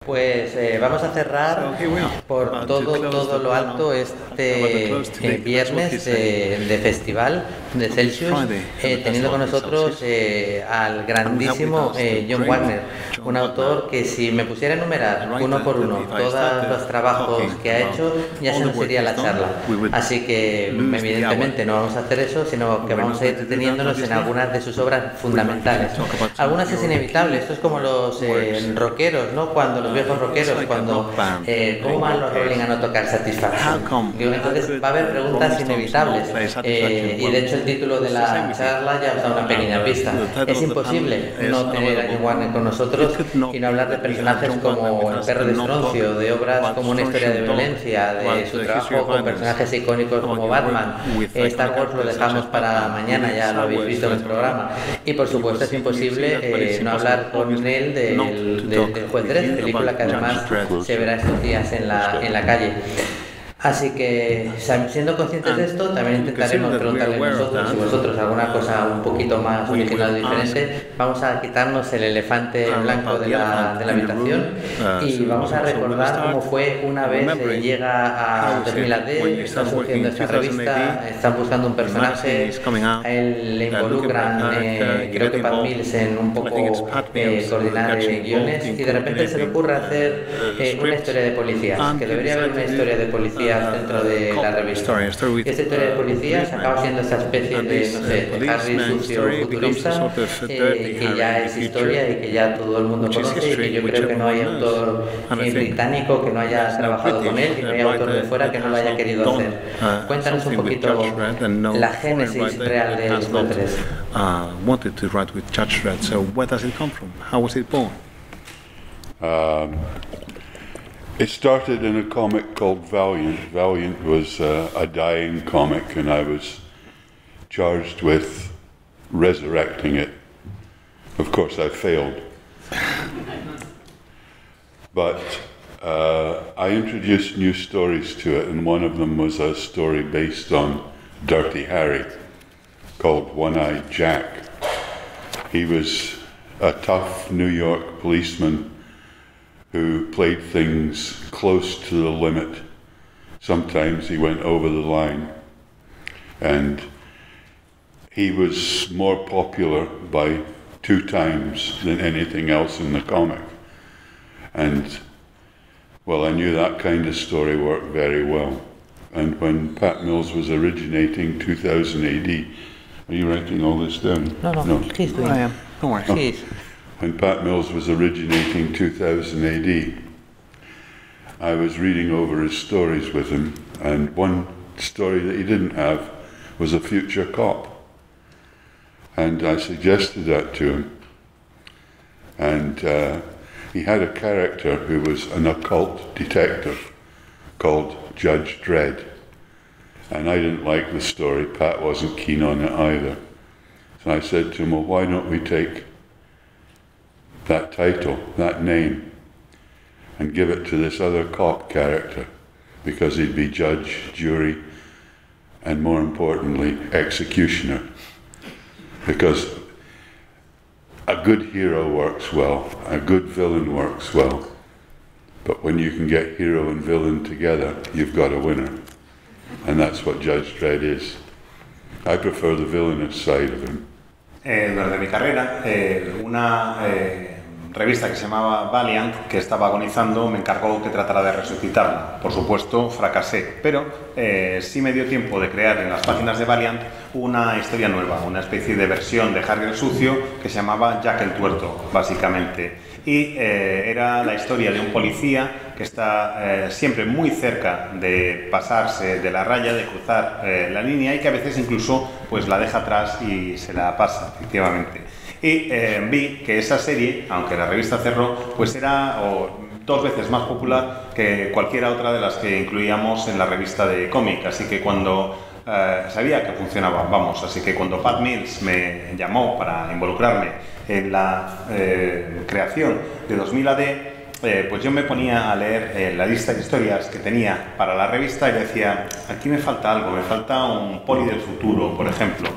Pues vamos a cerrar por todo lo alto este viernes de festival de Celsius, teniendo con nosotros al grandísimo John Wagner, un autor que si me pusiera a enumerar uno por uno todos los trabajos que ha hecho, ya se nos iría la charla. Así que evidentemente no vamos a hacer eso, sino que vamos a ir deteniéndonos en algunas de sus obras fundamentales. Algunas es inevitable, esto es como los rockeros, ¿no? Cuando los viejos rockeros, cuando ¿cómo van los Rolling a no tocar Satisfaction? Entonces va a haber preguntas inevitables, y de hecho el título de la charla ya os da una pequeña pista. Es imposible no tener a John Wagner con nosotros y no hablar de personajes como El perro de Estroncio, de obras como Una historia de violencia, de su trabajo con personajes icónicos como Batman. Star Wars lo dejamos para mañana, ya lo habéis visto en el programa. Y por supuesto es imposible no hablar con él del Juez Dredd, película que además se verá estos días en la calle. Así que, siendo conscientes de esto, también intentaremos preguntarle nosotros y vosotros alguna cosa un poquito más original y diferente. Vamos a quitarnos el elefante blanco de la habitación y vamos a recordar cómo fue una vez llega a 2000 AD, está surgiendo esta revista, están buscando un personaje, a él le involucran, creo que Pat Mills, en un poco coordinar guiones, y de repente se le ocurre hacer una historia de policías, que debería haber una historia de policías dentro de la revista. Y esta historia de policías acaba siendo esta especie de, no sé, de Harry sucio futurista, que ya es historia y que ya todo el mundo conoce, y que yo creo que no hay autor británico que no haya trabajado con él, y no hay autor de fuera que no lo haya querido hacer. Cuéntanos un poquito la génesis real de los tres. Wanted to write with Judge Dredd. So where does it come from? How was it born? It started in a comic called Valiant. Valiant was a dying comic, and I was charged with resurrecting it. Of course, I failed. But I introduced new stories to it, and one of them was a story based on Dirty Harry called One-Eyed Jack. He was a tough New York policeman who played things close to the limit. Sometimes he went over the line, and he was more popular by 2 times than anything else in the comic. And well, I knew that kind of story worked very well. And when Pat Mills was originating 2000 AD, are you writing all this down? No. He's doing. I am. Don't worry. Please. When Pat Mills was originating 2000 AD, I was reading over his stories with him, and one story that he didn't have was a future cop. And I suggested that to him. And he had a character who was an occult detective called Judge Dredd. And I didn't like the story, Pat wasn't keen on it either. So I said to him, well, why don't we take that title, that name, and give it to this other cop character, because he'd be judge, jury, and more importantly, executioner. Because a good hero works well, a good villain works well, but when you can get hero and villain together, you've got a winner. And that's what Judge Dredd is. I prefer the villainous side of him. Durante mi carrera, una revista que se llamaba Valiant, que estaba agonizando, me encargó que tratara de resucitarla. Por supuesto, fracasé, pero sí me dio tiempo de crear en las páginas de Valiant una historia nueva, una especie de versión de Harry el Sucio que se llamaba Jack el Tuerto, básicamente. Y era la historia de un policía que está siempre muy cerca de pasarse de la raya, de cruzar la línea, y que a veces incluso pues la deja atrás y se la pasa, efectivamente. Y vi que esa serie, aunque la revista cerró, pues era 2 veces más popular que cualquiera otra de las que incluíamos en la revista de cómic. Así que cuando sabía que funcionaba, vamos, así que cuando Pat Mills me llamó para involucrarme en la creación de 2000 AD, pues yo me ponía a leer la lista de historias que tenía para la revista y decía, aquí me falta algo, me falta un poli del futuro, por ejemplo.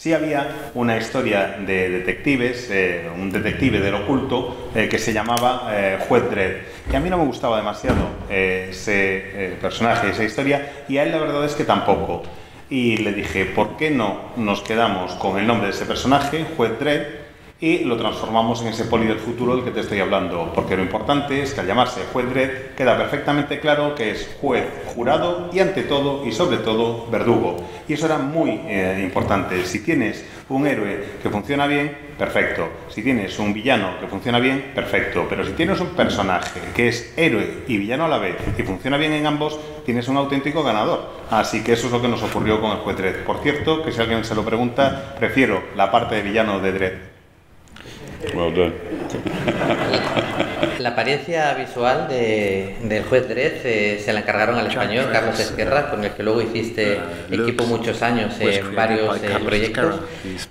Sí había una historia de detectives, un detective del oculto que se llamaba Juez Dredd. Y a mí no me gustaba demasiado ese personaje, esa historia, y a él la verdad es que tampoco. Y le dije, ¿por qué no nos quedamos con el nombre de ese personaje, Juez Dredd, y lo transformamos en ese poli del futuro del que te estoy hablando? Porque lo importante es que al llamarse Juez Dredd queda perfectamente claro que es juez, jurado y ante todo y sobre todo verdugo. Y eso era muy importante. Si tienes un héroe que funciona bien, perfecto. Si tienes un villano que funciona bien, perfecto. Pero si tienes un personaje que es héroe y villano a la vez y funciona bien en ambos, tienes un auténtico ganador. Así que eso es lo que nos ocurrió con el Juez Dredd. Por cierto, que si alguien se lo pregunta, prefiero la parte de villano de Dredd. Well done. La apariencia visual del Juez Dredd se la encargaron al español Carlos Ezquerra, con el que luego hiciste equipo muchos años en varios proyectos.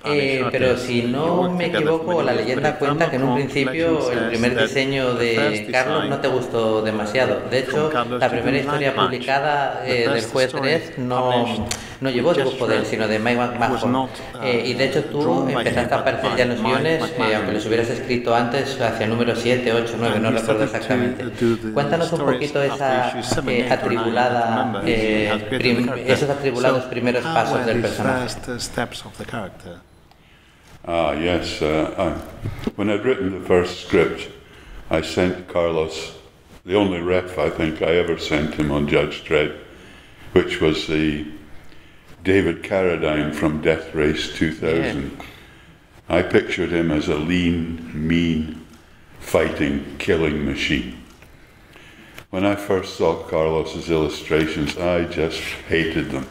Pero si no me equivoco, la leyenda cuenta que en un principio el primer diseño de Carlos no te gustó demasiado. De hecho, la primera historia publicada del Juez Dredd no llevó dibujo de él, sino de Mike McMahon. Y de hecho tú empezaste a aparecer ya en los guiones, aunque los hubieras escrito antes, hacia el número 7, 8, 9, no recuerdo exactamente. Cuéntanos un poquito esa atribulada, esos atribulados primeros pasos del personaje. Yes. When I'd written the first script, I sent Carlos, the only ref I think I ever sent him on Judge Dredd, which was the David Carradine from Death Race 2000. Yeah. I pictured him as a lean, mean, fighting, killing machine. When I first saw Carlos's illustrations, I just hated them.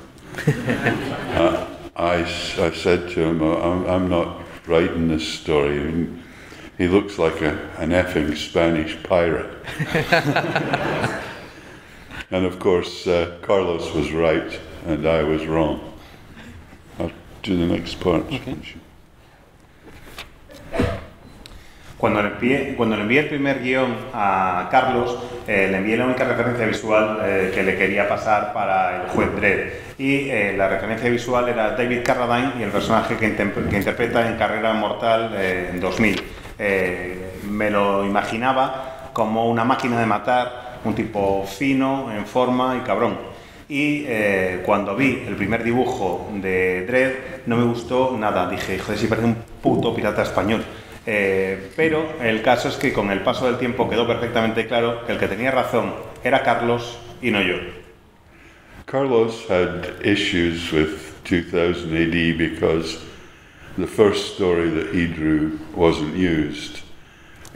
I said to him, I'm not writing this story. I mean, he looks like an effing Spanish pirate. And of course, Carlos was right and I was wrong. I'll do the next part. Okay. Cuando le envié el primer guión a Carlos, le envié la única referencia visual que le quería pasar para el Juez Dredd. Y la referencia visual era David Carradine y el personaje que interpreta en Carrera Mortal en 2000. Me lo imaginaba como una máquina de matar, un tipo fino, en forma y cabrón. Y cuando vi el primer dibujo de Dredd no me gustó nada. Dije, joder, si parece un puto pirata español. Pero el caso es que con el paso del tiempo quedó perfectamente claro que el que tenía razón era Carlos y no yo. Carlos had issues with 2000 AD because the first story that he drew wasn't used.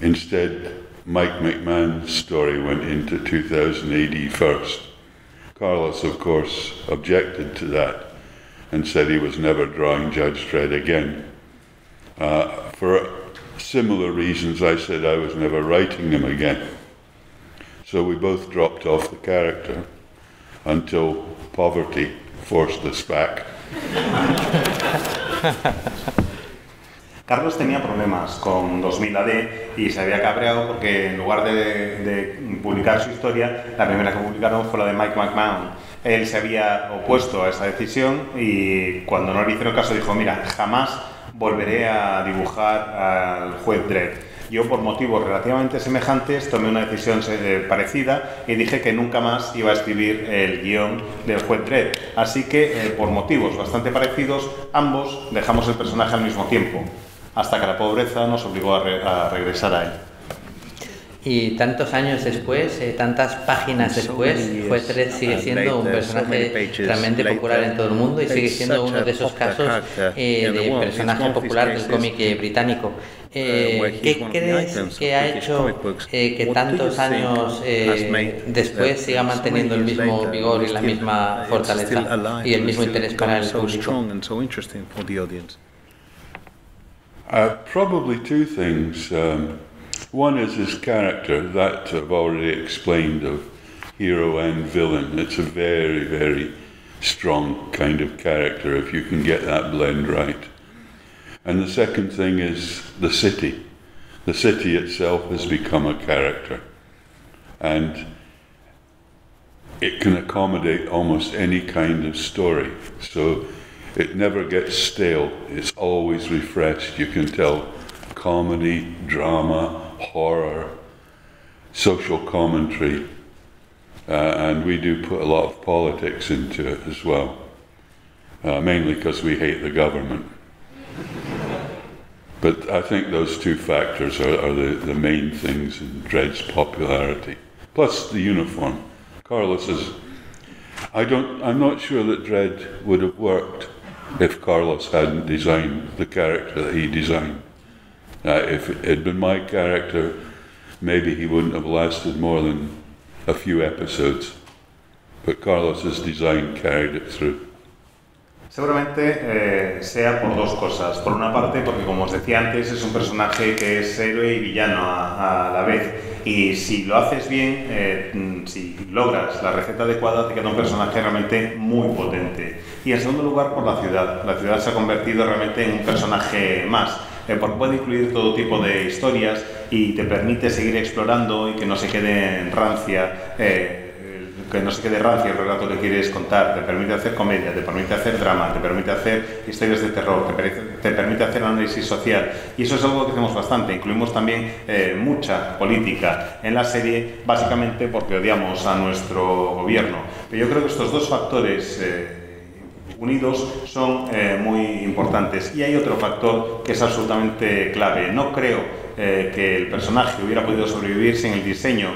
Instead, Mike McMahon's story went into 2000 AD first. Carlos, of course, objected to that and said he was never drawing Judge Dredd again. For similar reasons, I said I was never writing him again. So we both dropped off the character until poverty forced us back. Carlos tenía problemas con 2000 AD y se había cabreado porque en lugar de publicar su historia, la primera que publicaron fue la de Mike McMahon. Él se había opuesto a esa decisión y cuando no le hicieron caso dijo, mira, jamás volveré a dibujar al Juez Dredd. Yo, por motivos relativamente semejantes, tomé una decisión parecida y dije que nunca más iba a escribir el guión del Juez Dredd. Así que, por motivos bastante parecidos, ambos dejamos el personaje al mismo tiempo, hasta que la pobreza nos obligó a regresar a él. Y tantos años después, tantas páginas después, Juez Dredd sigue siendo un personaje realmente popular en todo el mundo y sigue siendo uno de esos casos de personaje popular del cómic británico. ¿Qué crees que ha hecho que tantos años después siga manteniendo el mismo vigor y la misma fortaleza y el mismo interés para el público? Probably two things. One is his character, that I've already explained, of hero and villain. It's a very, very strong kind of character if you can get that blend right. And the second thing is the city. The city itself has become a character. And it can accommodate almost any kind of story. So it never gets stale. It's always refreshed. You can tell comedy, drama, horror, social commentary, and we do put a lot of politics into it as well, mainly because we hate the government. But I think those two factors are the main things in Dread's popularity. Plus the uniform. Carlos is... I'm not sure that Dread would have worked if Carlos hadn't designed the character that he designed. If it had been my character, maybe he wouldn't have lasted more than a few episodes. But Carlos's design carried it through. Seguramente sea por dos cosas. Por una parte, porque como os decía antes, es un personaje que es héroe y villano a la vez. Y si lo haces bien, si logras la receta adecuada, te queda un personaje realmente muy potente. Y en segundo lugar, por la ciudad. La ciudad se ha convertido realmente en un personaje más. Porque puede incluir todo tipo de historias y te permite seguir explorando y que no se quede rancia. Que no se quede rancio el relato que quieres contar, te permite hacer comedia, te permite hacer drama, te permite hacer historias de terror, te permite hacer análisis social, y eso es algo que hacemos bastante. Incluimos también mucha política en la serie, básicamente porque odiamos a nuestro gobierno. Pero yo creo que estos dos factores unidos son muy importantes. Y hay otro factor que es absolutamente clave. No creo que el personaje hubiera podido sobrevivir sin el diseño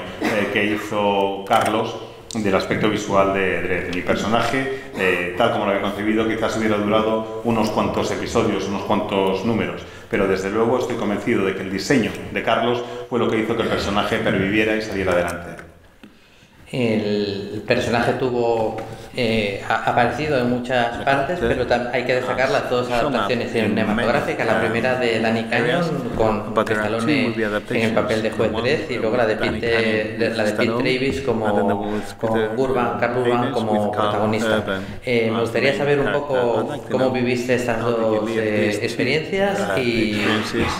que hizo Carlos del aspecto visual de Dredd. Mi personaje, tal como lo había concebido, quizás hubiera durado unos cuantos episodios, unos cuantos números, pero desde luego estoy convencido de que el diseño de Carlos fue lo que hizo que el personaje perviviera y saliera adelante. El personaje ha aparecido en muchas partes, pero hay que destacar las dos adaptaciones cinematográficas. La primera de Danny Canyon con Stallone en el papel de juez Dredd, y luego la de Pete Travis con Carl Urban como protagonista. Me gustaría saber un poco cómo viviste estas dos experiencias y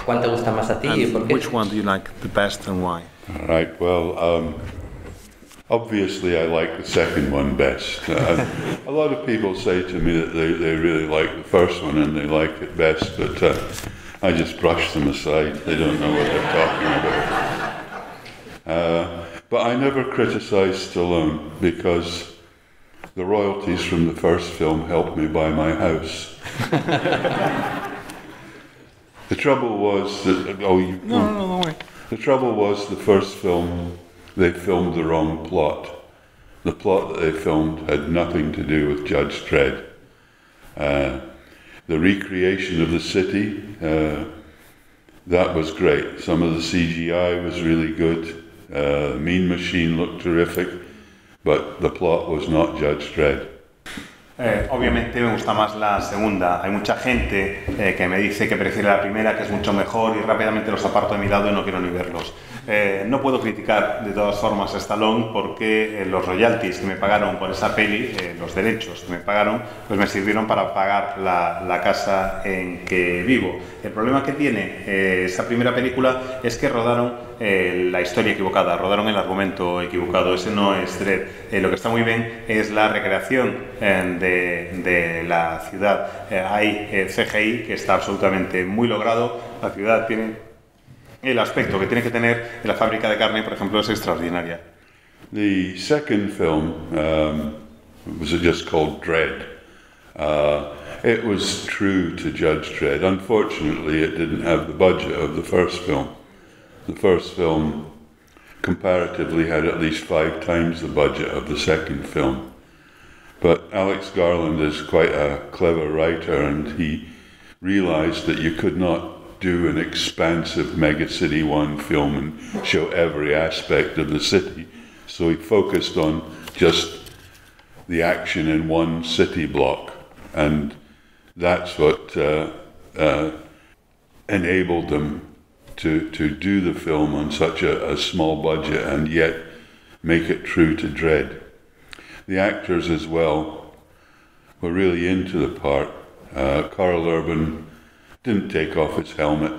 cuál te gusta más a ti y por qué. Right, well, obviously, I like the second one best. A lot of people say to me that they really like the first one and they like it best, but I just brush them aside. They don't know what they're talking about. But I never criticized Stallone because the royalties from the first film helped me buy my house. The trouble was that... don't worry. The trouble was the first film... They filmed the wrong plot. The plot that they filmed had nothing to do with Judge Dredd. The recreation of the city, that was great. Some of the CGI was really good. Mean Machine looked terrific, but the plot was not Judge Dredd. Obviamente me gusta más la segunda. Hay mucha gente que me dice que prefiere la primera, que es mucho mejor, y rápidamente los aparto de mi lado y no quiero ni verlos. No puedo criticar de todas formas a Stallone porque los royalties que me pagaron por esa peli, los derechos que me pagaron, pues me sirvieron para pagar la casa en que vivo. El problema que tiene esa primera película es que rodaron la historia equivocada, rodaron el argumento equivocado. Ese no es Dredd. Lo que está muy bien es la recreación de la ciudad. Hay CGI que está absolutamente muy logrado. La ciudad tiene el aspecto que tiene que tener. La fábrica de carne, por ejemplo, es extraordinaria. The second film was just called Dredd. It was true to Judge Dredd. Unfortunately, it didn't have the budget of the first film. The first film comparatively had at least 5 times the budget of the second film. But Alex Garland is quite a clever writer, and he realized that you could not do an expansive Mega City 1 film and show every aspect of the city. So he focused on just the action in one city block, and that's what enabled them to do the film on such a small budget and yet make it true to Dredd. The actors as well were really into the part. Carl Urban didn't take off his helmet.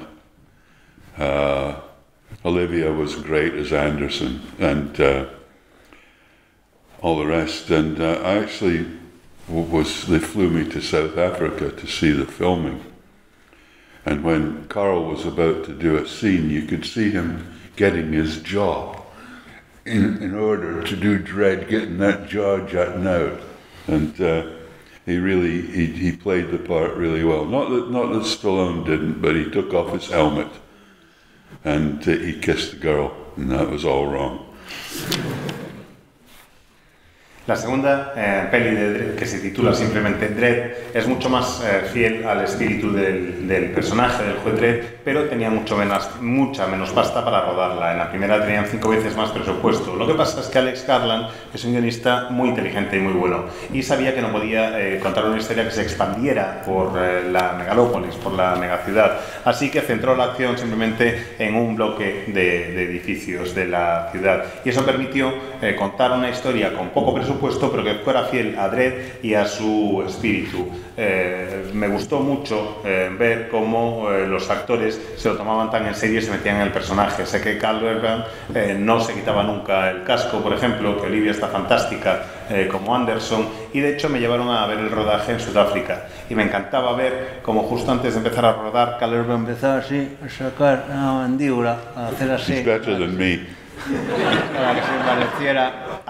Olivia was great as Anderson, and all the rest. And I actually they flew me to South Africa to see the filming. And when Carl was about to do a scene, you could see him getting his jaw in order to do Dredd, getting that jaw jutting out. And he played the part really well. Not that Stallone didn't, but he took off his helmet and he kissed the girl, and that was all wrong. La segunda peli de Dredd, que se titula simplemente Dredd, es mucho más fiel al espíritu del personaje, del juez Dredd, pero tenía mucha menos pasta para rodarla. En la primera tenían 5 veces más presupuesto. Lo que pasa es que Alex Garland es un guionista muy inteligente y muy bueno, y sabía que no podía contar una historia que se expandiera por la megalópolis, por la megaciudad. Así que centró la acción simplemente en un bloque de edificios de la ciudad. Y eso permitió contar una historia con poco presupuesto, pero que fuera fiel a Dredd y a su espíritu. Me gustó mucho ver cómo los actores se lo tomaban tan en serio y se metían en el personaje. Sé que Carl Urban no se quitaba nunca el casco, por ejemplo, que Olivia está fantástica como Anderson, y de hecho me llevaron a ver el rodaje en Sudáfrica y me encantaba ver cómo justo antes de empezar a rodar Carl Urban empezaba así a sacar una mandíbula, a hacer así. He's better than me. Para que se pareciera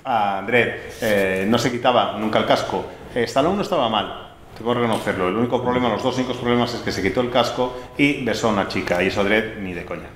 a Dredd. No se quitaba nunca el casco. Stallone no estaba mal, tengo que reconocerlo. El único problema, los dos únicos problemas, es que se quitó el casco y besó a una chica, y eso Dredd ni de coña.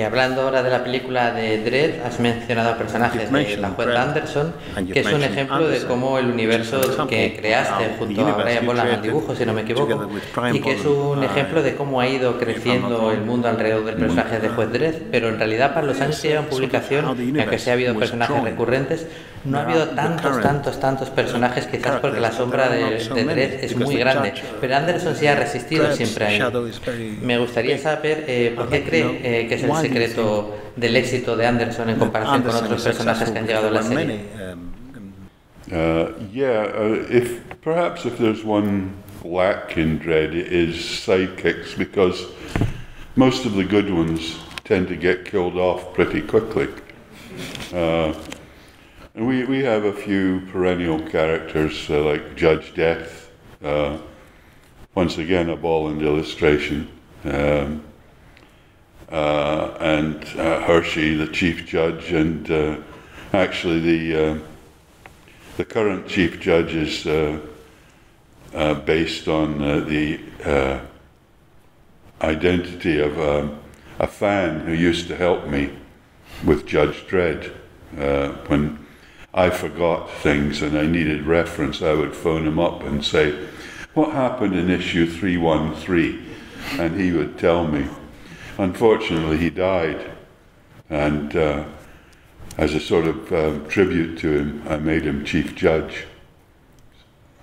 Hablando ahora de la película de Dredd, has mencionado personajes de la juez Anderson, que es un ejemplo de cómo el universo que creaste junto a Brian Boland al dibujo, si no me equivoco, y que es un ejemplo de cómo ha ido creciendo el mundo alrededor del personaje de juez Dredd, pero en realidad para los años que llevan publicación, aunque sí ha habido personajes recurrentes, no ha habido tantos personajes, quizás porque la sombra de Dredd es muy grande, pero Anderson sí ha resistido siempre a ello. Me gustaría saber por qué cree que es el secreto del éxito de Anderson en comparación con otros personajes que han llegado a la serie. Perhaps if there's one lack in Dredd, it is sidekicks, because most of the good ones tend to get killed off pretty quickly. And we have a few perennial characters like Judge Death, once again a Boland illustration. And Hershey, the chief judge, and actually the current chief judge is based on the identity of a fan who used to help me with Judge Dredd. When I forgot things and I needed reference, I would phone him up and say, "What happened in issue 313?" And he would tell me. Unfortunately, he died, and as a sort of tribute to him, I made him chief judge.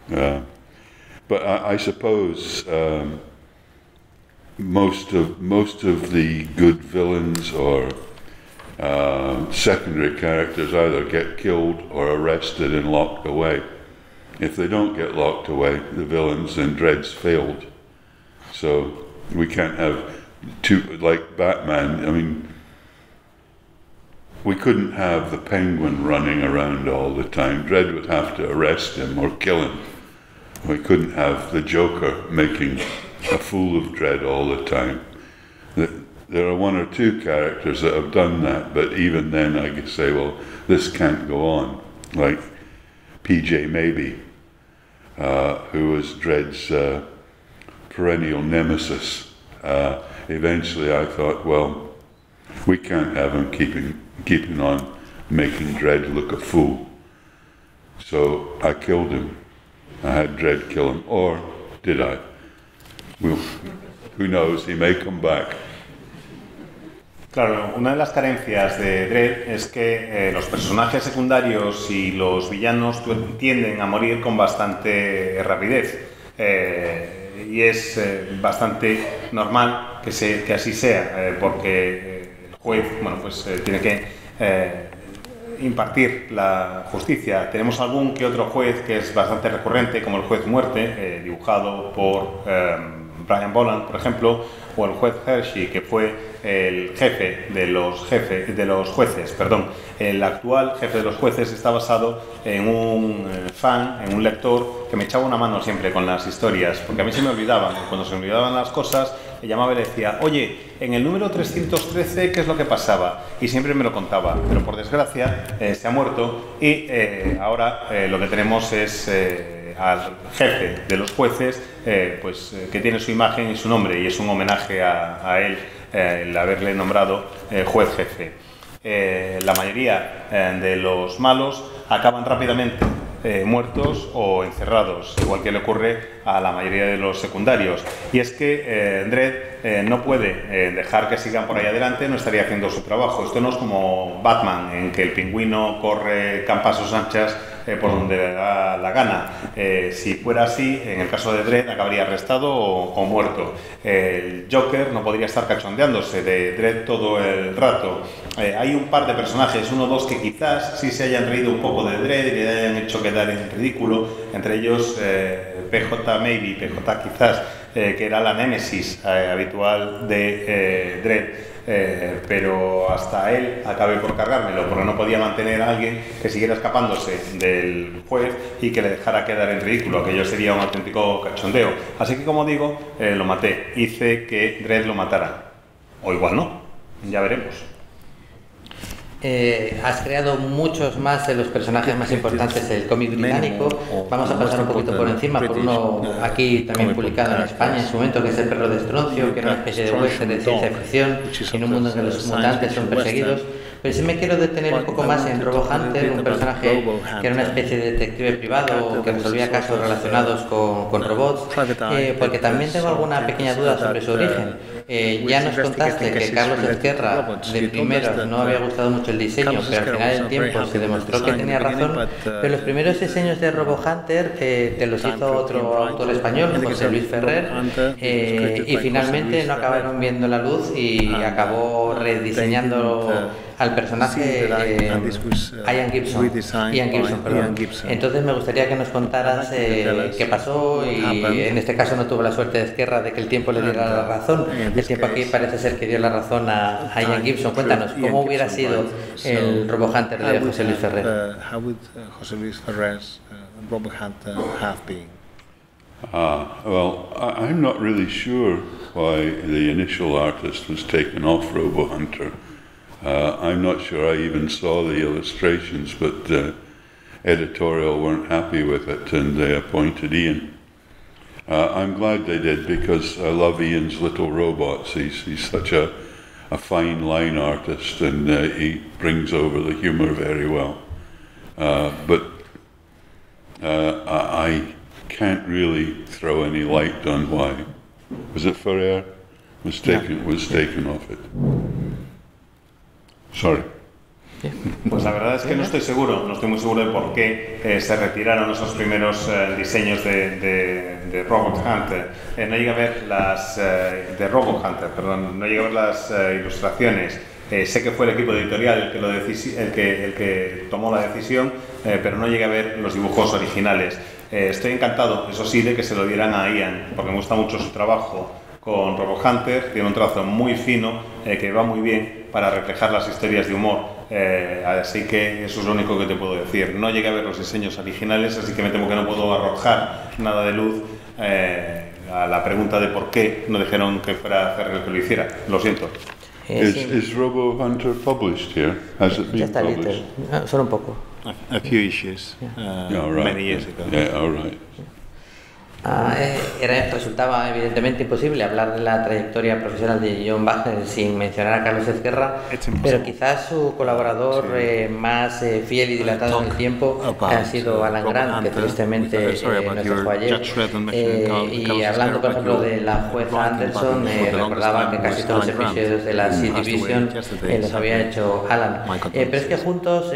But I suppose most of the good villains or secondary characters either get killed or arrested and locked away. If they don't get locked away, the villains and Dredd's failed. So we can't have two, like Batman. I mean, we couldn't have the Penguin running around all the time. Dredd would have to arrest him or kill him. We couldn't have the Joker making a fool of Dredd all the time. There are one or two characters that have done that, but even then I could say, well, this can't go on. Like PJ Maybe, who was Dredd's perennial nemesis. Eventually I thought, well, we can't have him keeping on making Dredd look a fool. So I killed him. I had Dredd kill him. Or did I? Well, who knows, he may come back. Claro, una de las carencias de Dredd es que los personajes secundarios y los villanos tienden a morir con bastante rapidez. Y es bastante normal que así sea, porque el juez, bueno, pues tiene que impartir la justicia. Tenemos algún que otro juez que es bastante recurrente, como el juez Muerte, dibujado por Brian Boland, por ejemplo, o el juez Hershey, que fue el jefe de los jueces, el actual jefe de los jueces está basado en un fan, en un lector que me echaba una mano siempre con las historias, porque a mí se me olvidaban, cuando se me olvidaban las cosas, le llamaba y le decía, oye, en el número 313, ¿qué es lo que pasaba? Y siempre me lo contaba, pero por desgracia se ha muerto y ahora lo que tenemos es al jefe de los jueces, que tiene su imagen y su nombre, y es un homenaje a él el haberle nombrado juez jefe. La mayoría de los malos acaban rápidamente muertos o encerrados, igual que le ocurre a la mayoría de los secundarios. Y es que Dredd no puede dejar que sigan por ahí adelante, no estaría haciendo su trabajo. Esto no es como Batman, en que el pingüino corre campasos anchas por donde le da la gana. Si fuera así, en el caso de Dredd acabaría arrestado o muerto. El Joker no podría estar cachondeándose de Dredd todo el rato. Hay un par de personajes, uno o dos, que quizás sí se hayan reído un poco de Dredd y le hayan hecho quedar en ridículo, entre ellos PJ Maybe, PJ quizás, que era la némesis habitual de Dredd. Pero hasta él acabé por cargármelo, porque no podía mantener a alguien que siguiera escapándose del juez y que le dejara quedar en ridículo. Aquello sería un auténtico cachondeo. Así que, como digo, lo maté. Hice que Dredd lo matara. O igual no. Ya veremos. Has creado muchos más de los personajes más importantes del cómic británico. Vamos a pasar un poquito por encima por uno aquí también publicado en España en su momento, que es El perro de Estroncio, que era una especie de western de ciencia ficción en un mundo en que los mutantes son perseguidos. Pero sí me quiero detener un poco más en Robo Hunter, un personaje que era una especie de detective privado que resolvía casos relacionados con robots, porque también tengo alguna pequeña duda sobre su origen. Ya nos contaste que Carlos Ezquerra de primero no había gustado mucho el diseño, pero al final del tiempo se demostró que tenía razón. Pero los primeros diseños de Robo Hunter te los hizo otro autor español, José Luis Ferrer, y finalmente no acabaron viendo la luz y acabó rediseñando al personaje Ian Gibson. Entonces me gustaría que nos contaras qué pasó, y en este caso no tuvo la suerte de Ezquerra de que el tiempo le diera la razón. El tiempo aquí parece ser que dio la razón a Ian Gibson. Cuéntanos, ¿cómo hubiera sido el Robo Hunter de José Luis Ferrer? How would José Luis Ferrer's Robo Hunter have been? Well, I'm not really sure why the initial artist was taken off Robo Hunter. I'm not sure I even saw the illustrations, but editorial weren't happy with it and they appointed Ian. I'm glad they did, because I love Ian's little robots. He's such a fine line artist, and he brings over the humour very well. But I can't really throw any light on why. Was it Ferrer was taken off it? Sorry. Pues la verdad es que no estoy muy seguro de por qué se retiraron esos primeros diseños de Robo Hunter. No llegué a ver no llegué a ver las ilustraciones. Sé que fue el equipo editorial el que tomó la decisión, pero no llegué a ver los dibujos originales. Estoy encantado, eso sí, de que se lo dieran a Ian, porque me gusta mucho su trabajo con Robo Hunter. Tiene un trazo muy fino que va muy bien para reflejar las historias de humor. Así que eso es lo único que te puedo decir. No llegué a ver los diseños originales, así que me temo que no puedo arrojar nada de luz a la pregunta de por qué no dijeron que fuera Ferrer el que lo hiciera. Lo siento. Is Robo Hunter published here? Has it been published? Solo un poco. A few issues, many years ago. Yeah, all right. Resultaba evidentemente imposible hablar de la trayectoria profesional de John Wagner sin mencionar a Carlos Ezquerra, pero quizás su colaborador más fiel y dilatado en el tiempo ha sido Alan Grant, que tristemente nos dejó ayer. Y hablando, por ejemplo, de la jueza Anderson, recordaba que casi todos los episodios de la C Division los había hecho Alan. Pero es que juntos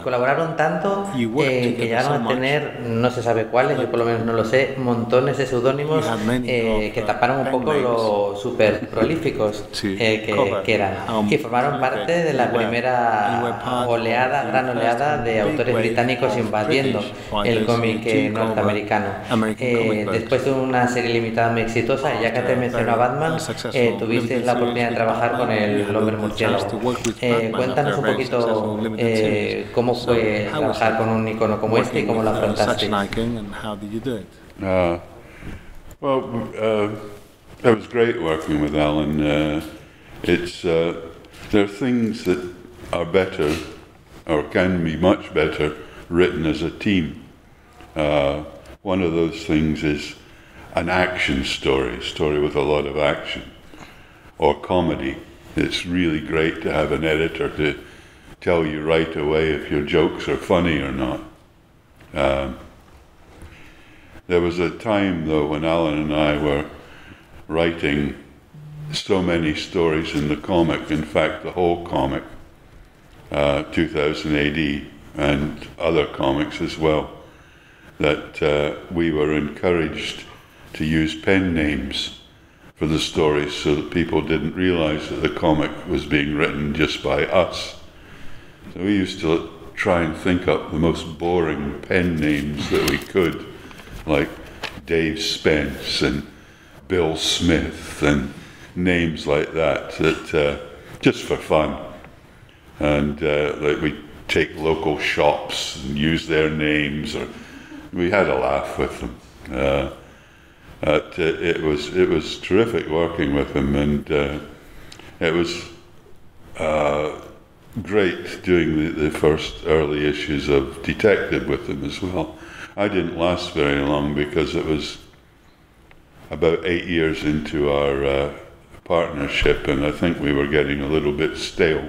colaboraron tanto que llegaron a tener, no se sabe cuáles, yo por lo menos no lo sé, montones de seudónimos que taparon un poco lo súper prolíficos que eran, y formaron parte de la primera gran oleada de autores británicos invadiendo el cómic norteamericano. Después de una serie limitada muy exitosa, ya que te mencionó a Batman, tuviste la oportunidad de trabajar con el Hombre Murciélago. Cuéntanos un poquito cómo fue trabajar con un icono como este y cómo lo afrontaste. It was great working with Alan. There are things that are better, or can be much better, written as a team. One of those things is an action story with a lot of action, or comedy. It's really great to have an editor to tell you right away if your jokes are funny or not. There was a time, though, when Alan and I were writing so many stories in the comic, in fact the whole comic, 2000 AD, and other comics as well, that we were encouraged to use pen names for the stories so that people didn't realize that the comic was being written just by us. So we used to try and think up the most boring pen names that we could, like Dave Spence and Bill Smith and names like that, just for fun. And like we take local shops and use their names, or we had a laugh with them. It was terrific working with him, and it was great doing the first early issues of Detective with him as well. I didn't last very long because it was about 8 years into our partnership, and I think we were getting a little bit stale.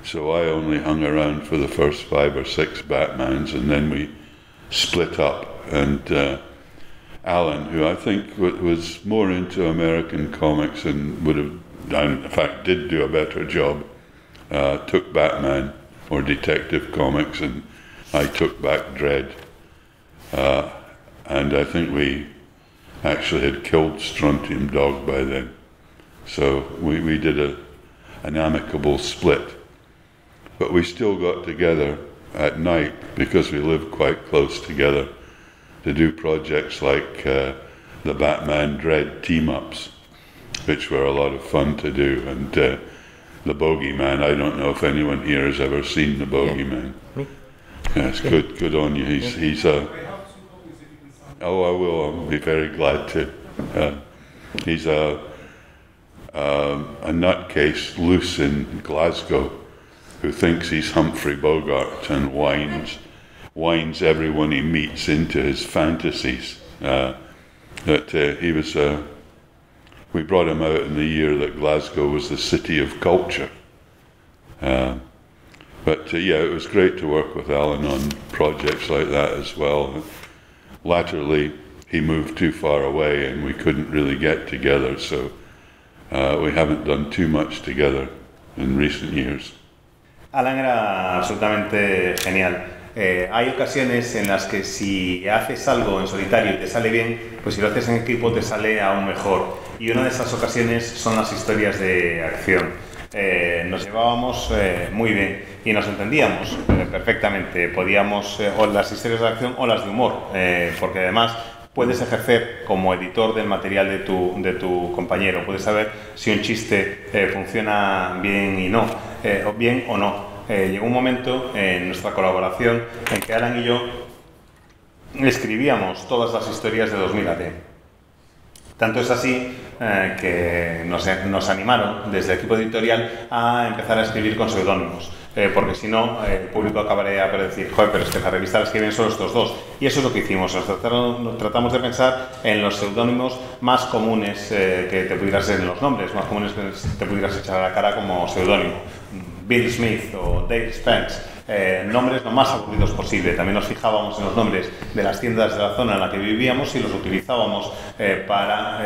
So I only hung around for the first 5 or 6 Batmans, and then we split up. And Alan, who I think was more into American comics and would have done, in fact did do a better job, took Batman or Detective Comics, and I took back Dredd. And I think we actually had killed Strontium Dog by then. So we did an amicable split. But we still got together at night, because we lived quite close together, to do projects like the Batman Dredd team-ups, which were a lot of fun to do. And the Bogeyman, I don't know if anyone here has ever seen the Bogeyman. Yes, good on you. He's a... Oh, I will. I'll be very glad to. He's a nutcase loose in Glasgow who thinks he's Humphrey Bogart and winds everyone he meets into his fantasies. He was. We brought him out in the year that Glasgow was the city of culture. But it was great to work with Alan on projects like that as well. Latterly, he moved too far away and we couldn't really get together, so we haven't done too much together in recent years. Alan era absolutamente genial. Hay ocasiones en las que si haces algo en solitario y te sale bien, pues si lo haces en equipo te sale aún mejor. Y una de esas ocasiones son las historias de acción. Nos llevábamos muy bien y nos entendíamos perfectamente. Podíamos o las historias de acción o las de humor, porque además puedes ejercer como editor del material de tu compañero. Puedes saber si un chiste funciona bien y no, o bien o no. Llegó un momento en nuestra colaboración en que Alan y yo escribíamos todas las historias de 2000 AD. Tanto es así que nos animaron desde el equipo editorial a empezar a escribir con seudónimos, porque si no el público acabaría por decir, joder, pero es que la revista la escriben solo estos dos. Y eso es lo que hicimos, tratamos de pensar en los seudónimos más comunes que te pudieras en los nombres, más comunes que te pudieras echar a la cara como seudónimo. Bill Smith o Dave Spence, nombres lo más aburridos posible. También nos fijábamos en los nombres de las tiendas de la zona en la que vivíamos y los utilizábamos para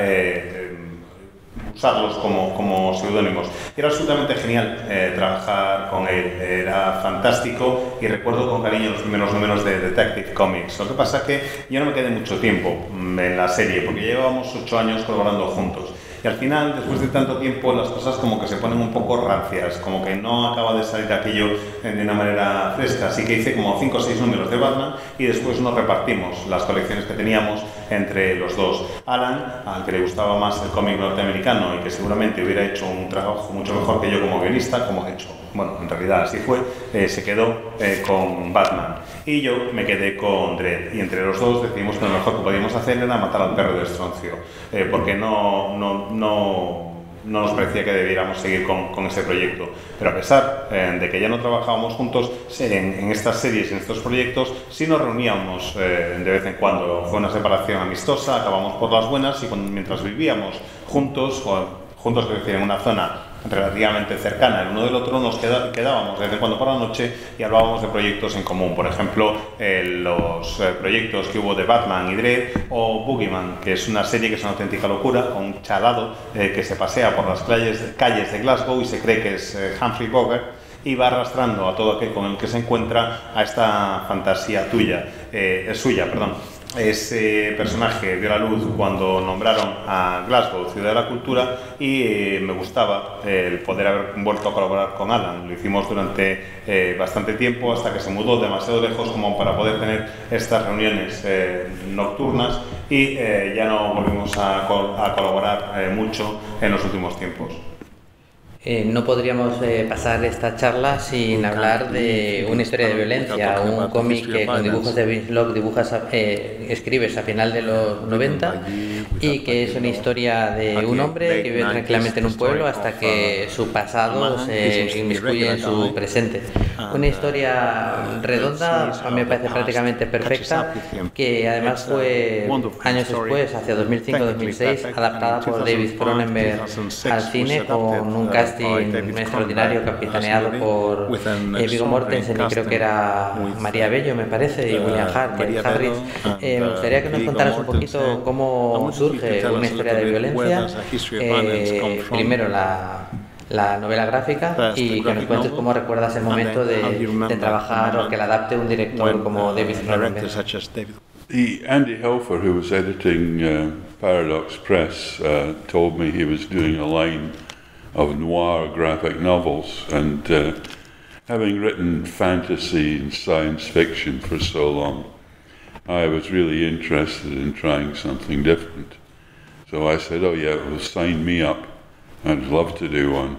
usarlos como seudónimos. Y era absolutamente genial trabajar con él, era fantástico y recuerdo con cariño los primeros números de Detective Comics. Lo que pasa es que yo no me quedé mucho tiempo en la serie porque llevábamos 8 años colaborando juntos. Y al final, después de tanto tiempo, las cosas como que se ponen un poco rancias, como que no acaba de salir aquello de una manera fresca. Así que hice como 5 o 6 números de Batman y después nos repartimos las colecciones que teníamos entre los dos. Alan, al que le gustaba más el cómic norteamericano y que seguramente hubiera hecho un trabajo mucho mejor que yo como guionista, como he hecho, bueno, en realidad así fue, se quedó con Batman. Y yo me quedé con Dredd. Y entre los dos decidimos que lo mejor que podíamos hacer era matar al perro de Estroncio, porque no nos parecía que debiéramos seguir con ese proyecto. Pero a pesar de que ya no trabajábamos juntos en estas series, en estos proyectos, sí nos reuníamos de vez en cuando. Fue una separación amistosa, acabamos por las buenas y mientras vivíamos juntos, es decir, en una zona relativamente cercana el uno del otro, nos quedábamos de vez en cuando por la noche y hablábamos de proyectos en común. Por ejemplo, los proyectos que hubo de Batman y Dredd o Boogeyman, que es una serie que es una auténtica locura, con un chalado que se pasea por las calles de Glasgow y se cree que es Humphrey Bogart y va arrastrando a todo aquel con el que se encuentra a esta fantasía suya. Ese personaje vio la luz cuando nombraron a Glasgow Ciudad de la Cultura y me gustaba el poder haber vuelto a colaborar con Alan. Lo hicimos durante bastante tiempo hasta que se mudó demasiado lejos como para poder tener estas reuniones nocturnas y ya no volvimos a colaborar mucho en los últimos tiempos. No podríamos pasar esta charla sin hablar de una historia de violencia, un cómic que con dibujos de Vince Locke escribes a final de los 90 y que es una historia de un hombre que vive tranquilamente en un pueblo hasta que su pasado se inmiscuye en su presente. Una historia redonda, a mí me parece prácticamente perfecta, que además fue años después, hacia 2005-2006, adaptada por David Cronenberg al cine con un casting extraordinario capitaneado por Viggo Mortensen y creo que era María Bello, me parece, y William Hart, Harris. Me gustaría que nos contaras un poquito cómo surge una historia de violencia, primero la novela gráfica y que nos cuentes cómo recuerdas el momento de trabajar o que la adapte un director como David Cronenberg. Andy Helfer, who was editing Paradox Press, told me he was doing a line of noir graphic novels, and having written fantasy and science fiction for so long, I was really interested in trying something different. So I said, oh yeah, well, sign me up. I'd love to do one.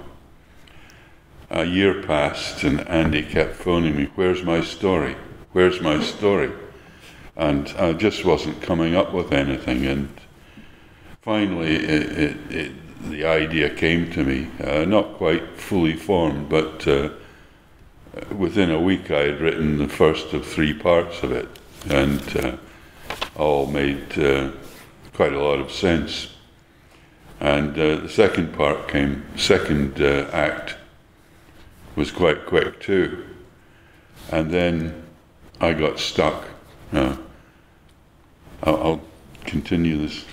A year passed and Andy kept phoning me, where's my story? Where's my story? And I just wasn't coming up with anything, and finally the idea came to me, not quite fully formed, but within a week I had written the first of 3 parts of it, and all made quite a lot of sense. And the second act was quite quick too. And then I got stuck. I'll continue this.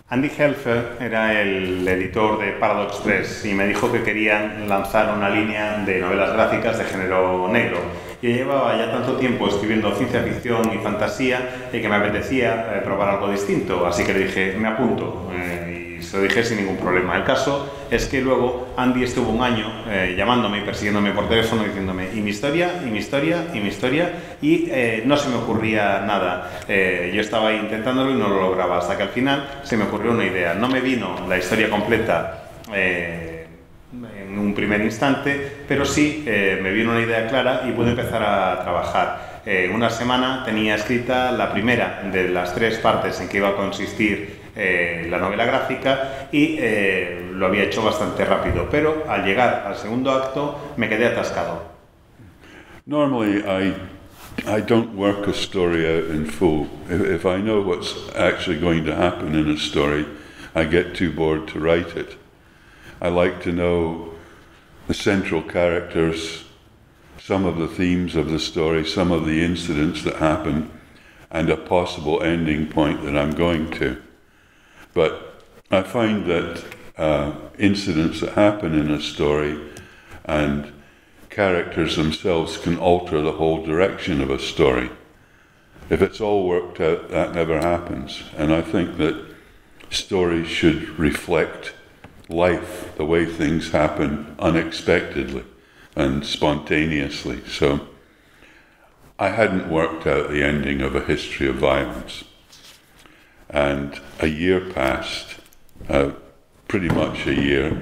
Andy Helfer era el editor de Paradox Press y me dijo que querían lanzar una línea de novelas gráficas de género negro. Yo llevaba ya tanto tiempo escribiendo ciencia ficción y fantasía que me apetecía probar algo distinto, así que le dije, me apunto, y se lo dije sin ningún problema. El caso es que luego Andy estuvo un año llamándome y persiguiéndome por teléfono diciéndome, y mi historia, y no se me ocurría nada. Yo estaba ahí intentándolo y no lo lograba, hasta que al final se me ocurrió una idea. No me vino la historia completa en un primer instante, pero sí me vino una idea clara y pude empezar a trabajar. En una semana tenía escrita la primera de las 3 partes en que iba a consistir la novela gráfica y lo había hecho bastante rápido, pero al llegar al segundo acto me quedé atascado. Normally I don't work a story out in full. If I know what's actually going to happen in a story, I get too bored to write it. I like to know the central characters, some of the themes of the story, some of the incidents that happen, and a possible ending point that I'm going to. But I find that incidents that happen in a story and characters themselves can alter the whole direction of a story. If it's all worked out, that never happens. And I think that stories should reflect life, the way things happen unexpectedly and spontaneously. So I hadn't worked out the ending of A History of Violence. And a year passed, pretty much a year,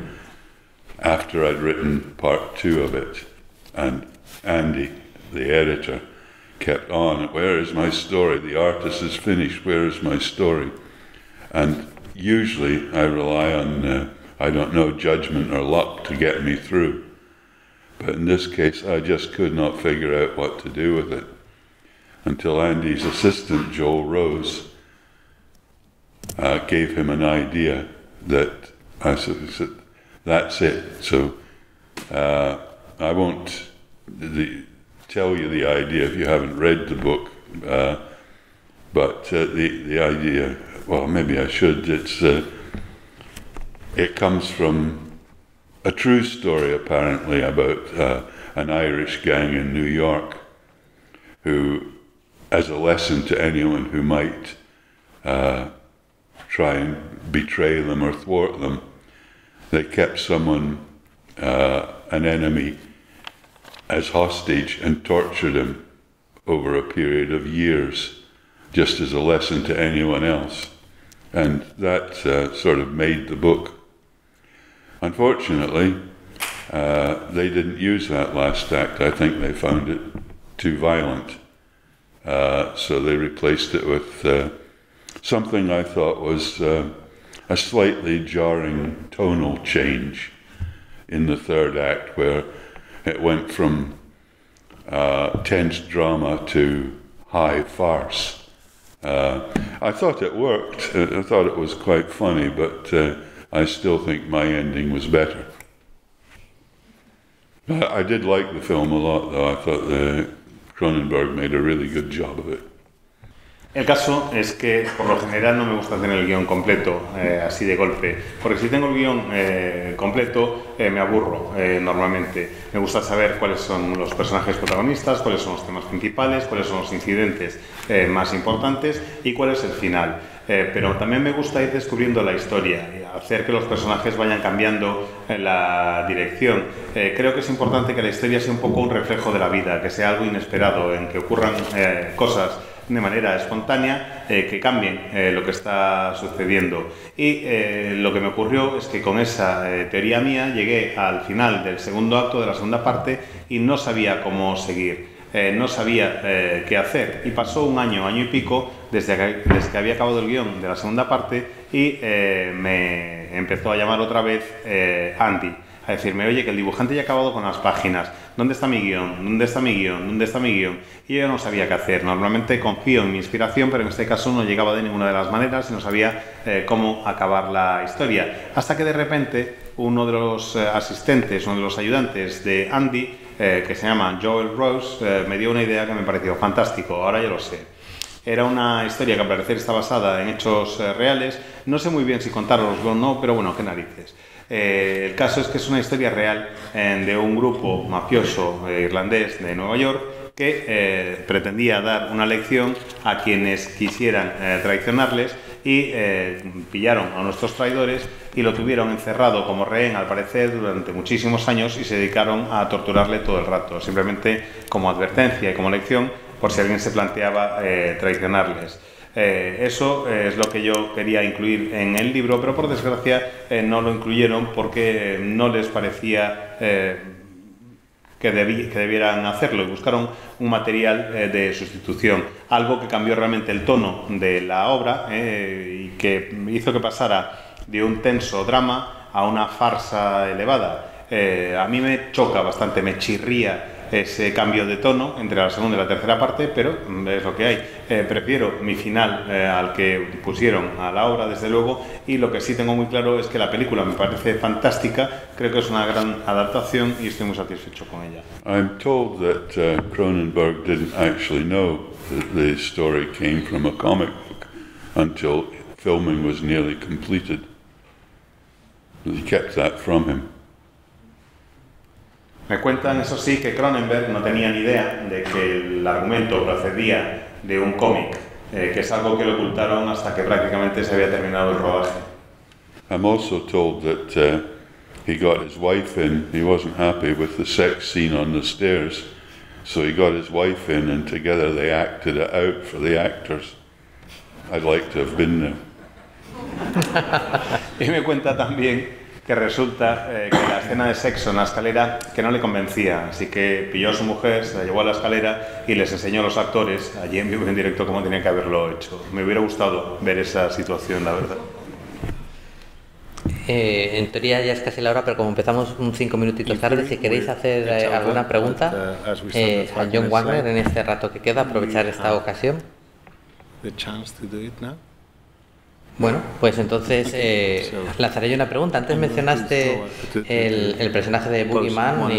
after I'd written part 2 of it. And Andy, the editor, kept on, where is my story? The artist is finished, where is my story? And usually I rely on, I don't know, judgment or luck to get me through. But in this case, I just could not figure out what to do with it until Andy's assistant, Joel Rose, gave him an idea that I said, that's it. So I won't tell you the idea if you haven't read the book, but the idea, well, maybe I should. It comes from a true story, apparently, about an Irish gang in New York who, as a lesson to anyone who might try and betray them or thwart them, they kept someone, an enemy, as hostage and tortured him over a period of years, just as a lesson to anyone else. And that sort of made the book. Unfortunately, they didn't use that last act. I think they found it too violent. So they replaced it with something I thought was a slightly jarring tonal change in the third act, where it went from tense drama to high farce. I thought it worked. I thought it was quite funny, but I still think my ending was better. I did like the film a lot, though. I thought Cronenberg made a really good job of it. El caso es que por lo general no me gusta tener el guión completo así de golpe, porque si tengo el guión completo me aburro normalmente. Me gusta saber cuáles son los personajes protagonistas, cuáles son los temas principales, cuáles son los incidentes más importantes y cuál es el final. Pero también me gusta ir descubriendo la historia y hacer que los personajes vayan cambiando la dirección. Creo que es importante que la historia sea un poco un reflejo de la vida, que sea algo inesperado, en que ocurran cosas de manera espontánea que cambien lo que está sucediendo. Y lo que me ocurrió es que con esa teoría mía llegué al final del segundo acto de la segunda parte y no sabía cómo seguir. No sabía qué hacer, y pasó un año y pico desde que había acabado el guión de la segunda parte y me empezó a llamar otra vez Andy, a decirme, oye, que el dibujante ya ha acabado con las páginas, ¿dónde está mi guión? ¿Dónde está mi guión? ¿Dónde está mi guión? Y yo no sabía qué hacer. Normalmente confío en mi inspiración, pero en este caso no llegaba de ninguna de las maneras y no sabía cómo acabar la historia. Hasta que de repente uno de los asistentes, uno de los ayudantes de Andy, que se llama Joel Rose, me dio una idea que me pareció fantástico. Ahora ya lo sé. Era una historia que al parecer está basada en hechos reales. No sé muy bien si contároslo o no, pero bueno, qué narices. El caso es que es una historia real de un grupo mafioso irlandés de Nueva York que pretendía dar una lección a quienes quisieran traicionarles y pillaron a nuestros traidores y lo tuvieron encerrado como rehén, al parecer, durante muchísimos años y se dedicaron a torturarle todo el rato, simplemente como advertencia y como lección por si alguien se planteaba traicionarles. Eso es lo que yo quería incluir en el libro, pero por desgracia no lo incluyeron porque no les parecía que debieran hacerlo y buscaron un material de sustitución, algo que cambió realmente el tono de la obra y que hizo que pasara de un tenso drama a una farsa elevada. A mí me choca bastante, me chirría ese cambio de tono entre la segunda y la tercera parte, pero es lo que hay. Prefiero mi final al que pusieron a la obra, desde luego, y lo que sí tengo muy claro es que la película me parece fantástica, creo que es una gran adaptación y estoy muy satisfecho con ella. I'm told that Cronenberg didn't actually know that the story came from a comic book until filming was nearly completed. He kept that from him. Me cuentan, eso sí, que Cronenberg no tenía ni idea de que el argumento procedía de un cómic, que es algo que lo ocultaron hasta que prácticamente se había terminado el rodaje. I'm also told that he got his wife in. He wasn't happy with the sex scene on the stairs, so he got his wife in, and together they acted it out for the actors. I'd like to have been there. Y me cuenta también que resulta que la escena de sexo en la escalera que no le convencía, así que pilló a su mujer, se la llevó a la escalera y les enseñó a los actores allí en vivo y en directo cómo tenían que haberlo hecho. Me hubiera gustado ver esa situación, la verdad. En teoría ya es casi la hora, pero como empezamos 5 minutitos tarde, si queréis hacer alguna pregunta a John Wagner en este rato que queda, aprovechar esta ocasión. Bueno, pues entonces lanzaré yo una pregunta. Antes mencionaste el personaje de Boogeyman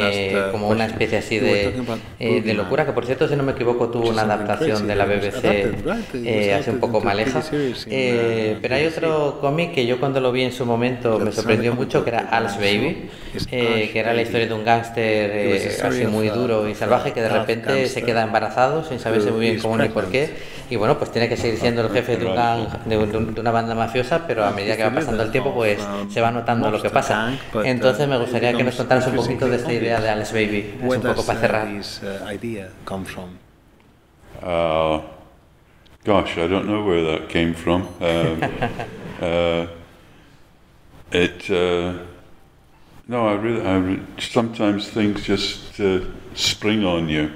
como una especie así de locura, que por cierto, si no me equivoco, tuvo una adaptación de la BBC hace un poco maleja. Pero hay otro cómic que yo cuando lo vi en su momento me sorprendió mucho, que era Al's Baby, que era la historia de un gángster así muy duro y salvaje que de repente se queda embarazado sin saberse muy bien cómo ni por qué. Y bueno, pues tiene que seguir siendo el jefe de un gang, de una banda mafiosa, pero a medida que va pasando el tiempo, pues se va notando lo que pasa. Entonces me gustaría que nos contaras un poquito de esta idea de Al's Baby, es un poco para cerrar. Gosh, I don't know where that came from. No, I sometimes things just spring on you.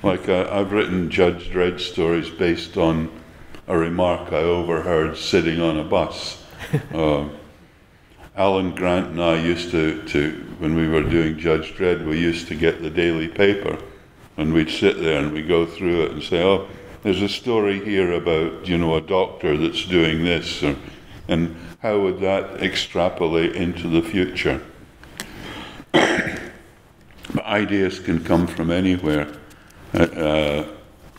Like I've written Judge Dredd stories based on a remark I overheard sitting on a bus. Alan Grant and I used to, when we were doing Judge Dredd, we used to get the daily paper and we'd sit there and we'd go through it and say, oh, there's a story here about, you know, a doctor that's doing this, and how would that extrapolate into the future? But ideas can come from anywhere.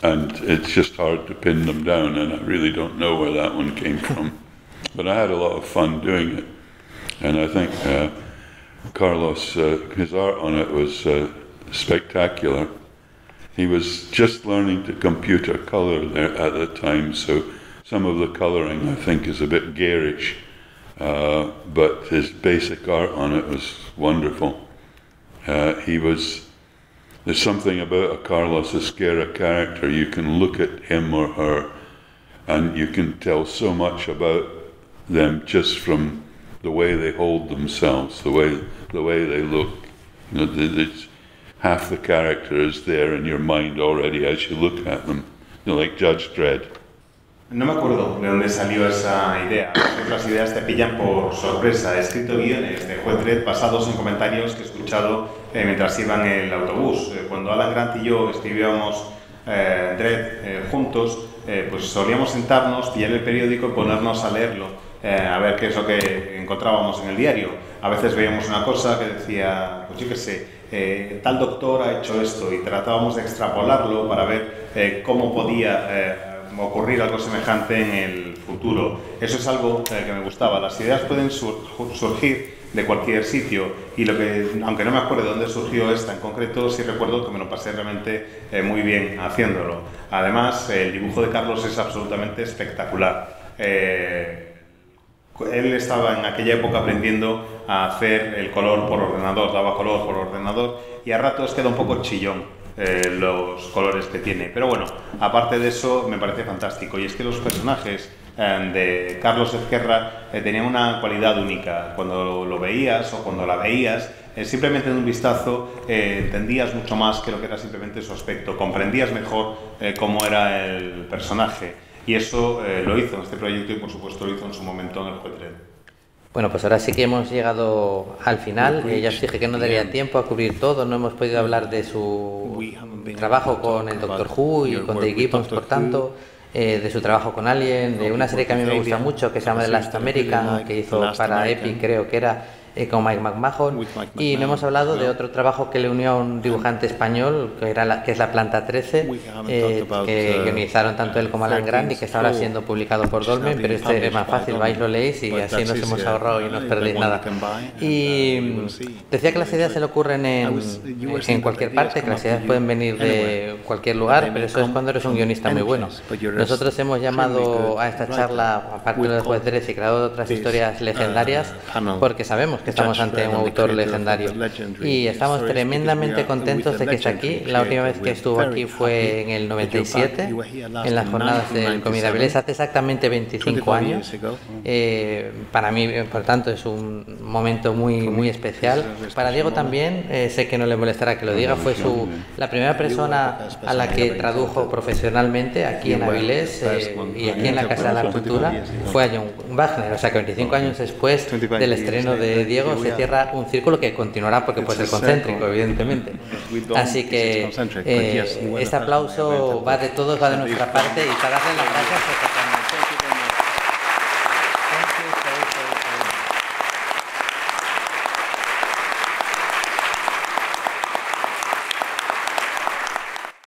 And it's just hard to pin them down, and I really don't know where that one came from. But I had a lot of fun doing it, and I think Carlos, his art on it was spectacular. He was just learning to computer color there at the time, so some of the coloring I think is a bit garish, but his basic art on it was wonderful. There's something about a Carlos Ezquerra character. You can look at him or her and you can tell so much about them just from the way they hold themselves, the way they look. You know, half the character is there in your mind already as you look at them. You know, like Judge Dredd. No me acuerdo de dónde salió esa idea. Las ideas te pillan por sorpresa. He escrito guiones de Juez Dredd basados en comentarios que he escuchado mientras iba en el autobús. Cuando Alan Grant y yo escribíamos Dredd juntos, pues solíamos sentarnos, pillar el periódico y ponernos a leerlo, a ver qué es lo que encontrábamos en el diario. A veces veíamos una cosa que decía, pues yo qué sé, tal doctor ha hecho esto, y tratábamos de extrapolarlo para ver cómo podía ocurrir algo semejante en el futuro. Eso es algo que me gustaba. Las ideas pueden surgir de cualquier sitio, y aunque no me acuerdo de dónde surgió esta en concreto, sí recuerdo que me lo pasé realmente muy bien haciéndolo. Además, el dibujo de Carlos es absolutamente espectacular. Él estaba en aquella época aprendiendo a hacer el color por ordenador, daba color por ordenador, y a ratos queda un poco chillón los colores que tiene. Pero bueno, aparte de eso, me parece fantástico. Y es que los personajes de Carlos Ezquerra tenían una cualidad única. Cuando lo veías o cuando la veías, simplemente de un vistazo entendías mucho más que lo que era simplemente su aspecto. Comprendías mejor cómo era el personaje. Y eso lo hizo en este proyecto, y por supuesto lo hizo en su momento en el Juez Dredd. Bueno, pues ahora sí que hemos llegado al final. Ya os dije que no daría tiempo a cubrir todo. No hemos podido hablar de su trabajo con el Doctor Who y con Dave Gibbons, por tanto, de su trabajo con Alien, de una serie que a mí me gusta mucho, que se llama The Last American, que hizo para Epic, creo que era, con Mike McMahon, y no hemos hablado de otro trabajo que le unió a un dibujante español, que es La Planta 13, que guionizaron tanto él como Alan Grant y que está ahora siendo publicado por Dolmen, pero este es más fácil, vais, lo leéis y así nos hemos ahorrado y no os perdéis nada. Y decía que las ideas se le ocurren en cualquier parte, que las ideas pueden venir de cualquier lugar, pero eso es cuando eres un guionista muy bueno. Nosotros hemos llamado a esta charla, aparte del juez Dredd y creado otras historias legendarias, porque sabemos que estamos ante un autor legendario y estamos tremendamente contentos de que esté aquí. La última vez que estuvo aquí fue en el 97, en las jornadas del Cómic de Avilés, hace exactamente 25 años. Para mí, por tanto, es un momento muy especial. Para Diego también, sé que no le molestará que lo diga, fue la primera persona a la que tradujo profesionalmente aquí en Avilés y aquí en la Casa de la Cultura, fue a John Wagner. O sea que 25 años después del estreno de Diego se cierra un círculo que continuará porque puede ser concéntrico, evidentemente. Así que este aplauso va de todos, va de nuestra parte, y para darle las gracias por